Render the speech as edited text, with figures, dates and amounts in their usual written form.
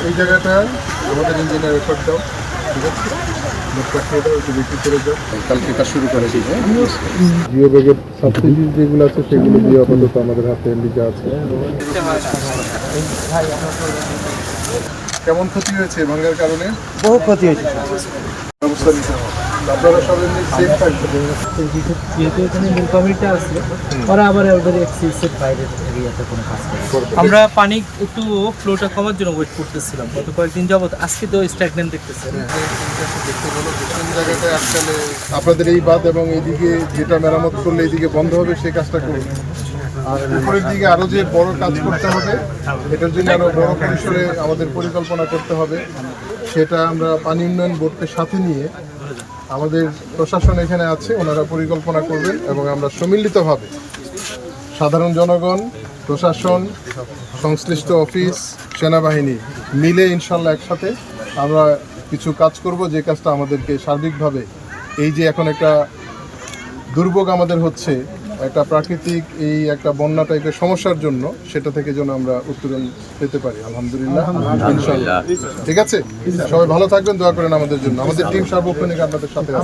এই জায়গাটা আমাদের ইঞ্জিনিয়ার রেকর্ড দাও, ঠিক আছে? কালকে কাজ শুরু করে দিবে। জিও ব্যাগের সাবসিডি যেগুলো আছে সেগুলো দিয়ে আপাতত আমাদের হাতে লিখে আছে। কেমন ক্ষতি হয়েছে ভাঙার কারণে? বহু ক্ষতি হয়েছে। ব্যবস্থা নিতে হবে। আপনারা সবাই সেফ থাকবেন। যেহেতু এখানে মিল কমিটিটা আছে, ওরা আবার ওদের এক্সিসের বাইরের এরিয়াতে কোনো কাজ করে। আমরা পানি একটু ফ্লোটা কমার জন্য ওয়েট করতেছিলাম গত কয়েকদিন যাবত। আজকে তো স্ট্যাগনেন্ট দেখতেছে। জায়গাটা আজকাল আপনাদের এই বাঁধ এবং এইদিকে যেটা মেরামত করলে এইদিকে বন্ধ হবে সেই কাজটা করুন। আর উপরের দিকে আরও যে বড় কাজ করতে হবে, এটার জন্য আরও বড় পরিসরে আমাদের পরিকল্পনা করতে হবে। সেটা আমরা পানি উন্নয়ন বোর্ডকে সাথে নিয়ে আমাদের প্রশাসন এখানে আছে, ওনারা পরিকল্পনা করবেন এবং আমরা সম্মিলিতভাবে সাধারণ জনগণ, প্রশাসন, সংশ্লিষ্ট অফিস, সেনাবাহিনী মিলে ইনশাল্লাহ একসাথে আমরা কিছু কাজ করব, যে কাজটা আমাদেরকে সার্বিকভাবে এই যে এখন একটা দুর্ভোগ আমাদের হচ্ছে, একটা প্রাকৃতিক এই একটা বন্যা টাইপের সমস্যার জন্য, সেটা থেকে যেন আমরা উত্তরণ পেতে পারি। আলহামদুলিল্লাহ, ইনশাআল্লাহ। ঠিক আছে, সবাই ভালো থাকবেন, দোয়া করেন আমাদের জন্য। আমাদের টিম সার্বক্ষণিক আপনাদের সাথে আছে।